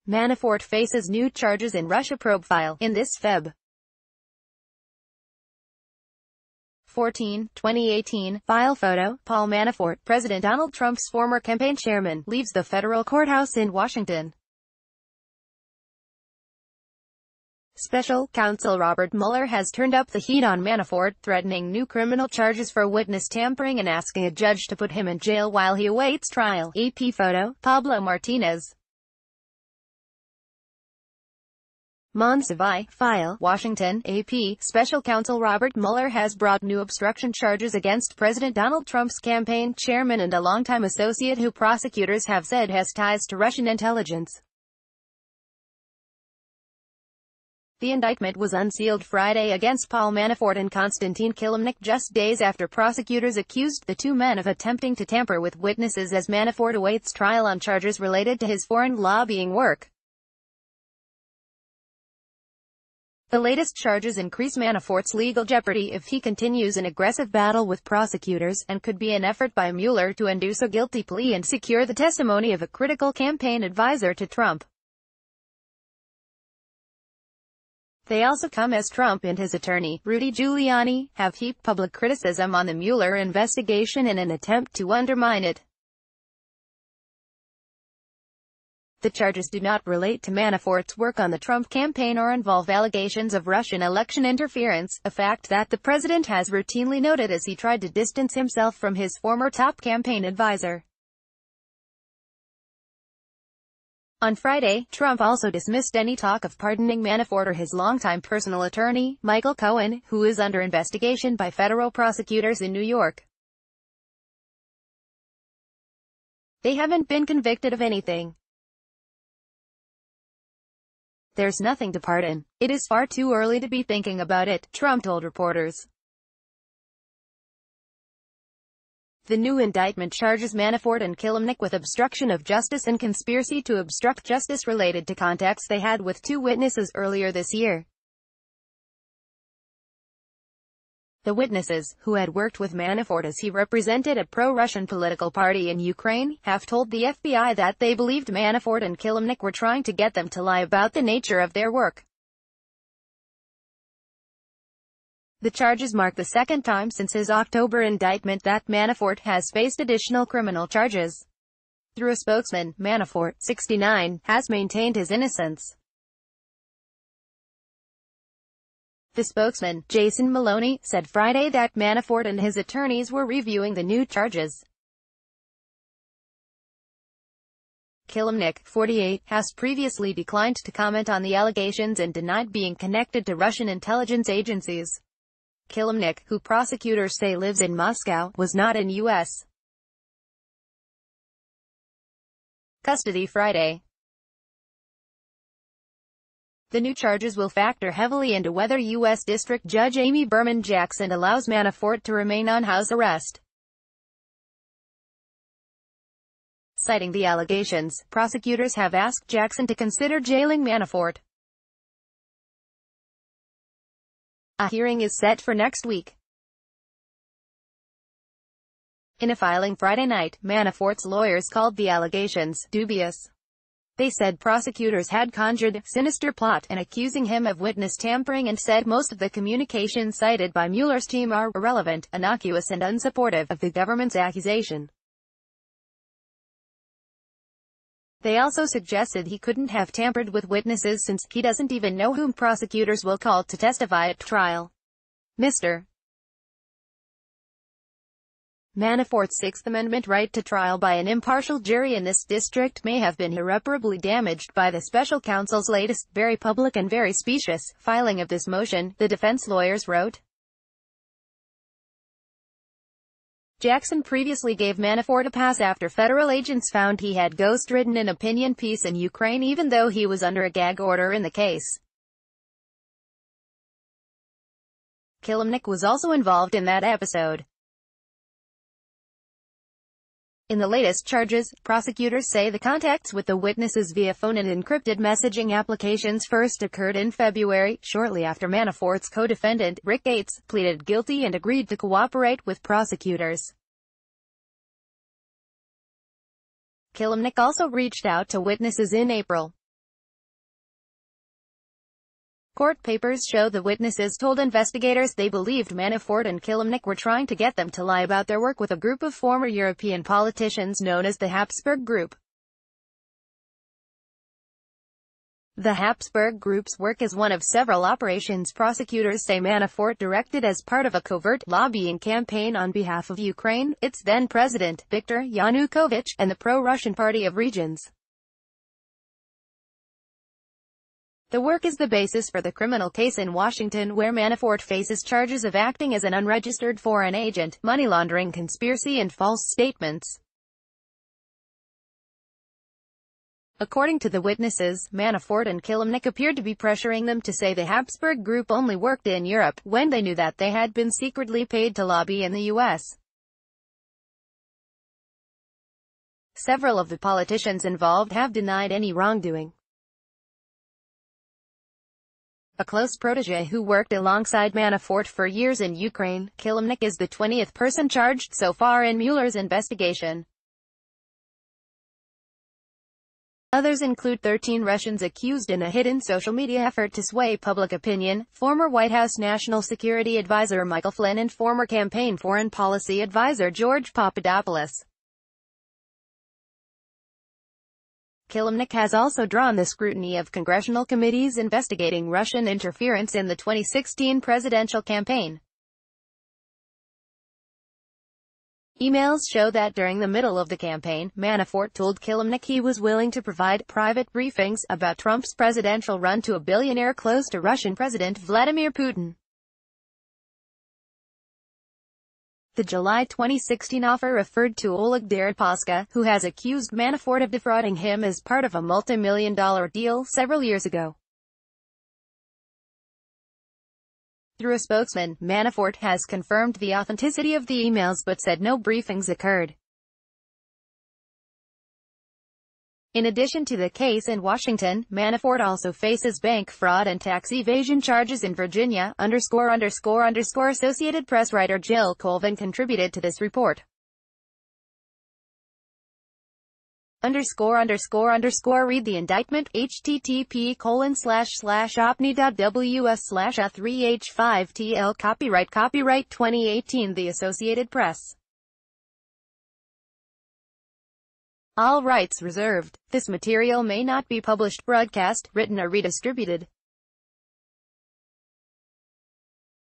Manafort faces new charges in Russia probe file in this Feb. 14, 2018, file photo, Paul Manafort, President Donald Trump's former campaign chairman, leaves the federal courthouse in Washington. Special counsel Robert Mueller has turned up the heat on Manafort, threatening new criminal charges for witness tampering and asking a judge to put him in jail while he awaits trial. AP photo, Pablo Martinez. Monsiváy, file, Washington, AP, Special Counsel Robert Mueller has brought new obstruction charges against President Donald Trump's campaign chairman and a longtime associate who prosecutors have said has ties to Russian intelligence. The indictment was unsealed Friday against Paul Manafort and Konstantin Kilimnik just days after prosecutors accused the two men of attempting to tamper with witnesses as Manafort awaits trial on charges related to his foreign lobbying work. The latest charges increase Manafort's legal jeopardy if he continues an aggressive battle with prosecutors, and could be an effort by Mueller to induce a guilty plea and secure the testimony of a critical campaign advisor to Trump. They also come as Trump and his attorney, Rudy Giuliani, have heaped public criticism on the Mueller investigation in an attempt to undermine it. The charges do not relate to Manafort's work on the Trump campaign or involve allegations of Russian election interference, a fact that the president has routinely noted as he tried to distance himself from his former top campaign advisor. On Friday, Trump also dismissed any talk of pardoning Manafort or his longtime personal attorney, Michael Cohen, who is under investigation by federal prosecutors in New York. They haven't been convicted of anything. There's nothing to pardon. It is far too early to be thinking about it, Trump told reporters. The new indictment charges Manafort and Kilimnik with obstruction of justice and conspiracy to obstruct justice related to contacts they had with two witnesses earlier this year. The witnesses, who had worked with Manafort as he represented a pro-Russian political party in Ukraine, have told the FBI that they believed Manafort and Kilimnik were trying to get them to lie about the nature of their work. The charges mark the second time since his October indictment that Manafort has faced additional criminal charges. Through a spokesman, Manafort, 69, has maintained his innocence. The spokesman, Jason Maloney, said Friday that Manafort and his attorneys were reviewing the new charges. Kilimnik, 48, has previously declined to comment on the allegations and denied being connected to Russian intelligence agencies. Kilimnik, who prosecutors say lives in Moscow, was not in U.S. custody Friday. The new charges will factor heavily into whether U.S. District Judge Amy Berman Jackson allows Manafort to remain on house arrest. Citing the allegations, prosecutors have asked Jackson to consider jailing Manafort. A hearing is set for next week. In a filing Friday night, Manafort's lawyers called the allegations dubious. They said prosecutors had conjured a sinister plot and accusing him of witness tampering, and said most of the communications cited by Mueller's team are irrelevant, innocuous and unsupportive of the government's accusation. They also suggested he couldn't have tampered with witnesses since he doesn't even know whom prosecutors will call to testify at trial. Mr. Manafort's Sixth Amendment right to trial by an impartial jury in this district may have been irreparably damaged by the special counsel's latest, very public and very specious, filing of this motion, the defense lawyers wrote. Jackson previously gave Manafort a pass after federal agents found he had ghost-written an opinion piece in Ukraine even though he was under a gag order in the case. Kilimnik was also involved in that episode. In the latest charges, prosecutors say the contacts with the witnesses via phone and encrypted messaging applications first occurred in February, shortly after Manafort's co-defendant, Rick Gates, pleaded guilty and agreed to cooperate with prosecutors. Kilimnik also reached out to witnesses in April. Court papers show the witnesses told investigators they believed Manafort and Kilimnik were trying to get them to lie about their work with a group of former European politicians known as the Habsburg Group. The Habsburg Group's work is one of several operations prosecutors say Manafort directed as part of a covert lobbying campaign on behalf of Ukraine, its then-president, Viktor Yanukovych, and the pro-Russian Party of Regions. The work is the basis for the criminal case in Washington where Manafort faces charges of acting as an unregistered foreign agent, money laundering conspiracy and false statements. According to the witnesses, Manafort and Kilimnik appeared to be pressuring them to say the Habsburg Group only worked in Europe, when they knew that they had been secretly paid to lobby in the U.S. Several of the politicians involved have denied any wrongdoing. A close protege who worked alongside Manafort for years in Ukraine, Kilimnik is the 20th person charged so far in Mueller's investigation. Others include 13 Russians accused in a hidden social media effort to sway public opinion, former White House National Security Advisor Michael Flynn and former campaign foreign policy advisor George Papadopoulos. Kilimnik has also drawn the scrutiny of congressional committees investigating Russian interference in the 2016 presidential campaign. Emails show that during the middle of the campaign, Manafort told Kilimnik he was willing to provide private briefings about Trump's presidential run to a billionaire close to Russian President Vladimir Putin. The July 2016 offer referred to Oleg Deripaska, who has accused Manafort of defrauding him as part of a multi-million-dollar deal several years ago. Through a spokesman, Manafort has confirmed the authenticity of the emails but said no briefings occurred. In addition to the case in Washington, Manafort also faces bank fraud and tax evasion charges in Virginia. Associated Press writer Jill Colvin contributed to this report. Read the indictment, http://opni.ws/a3h5tl Copyright 2018 The Associated Press. All rights reserved. This material may not be published, broadcast, written or redistributed.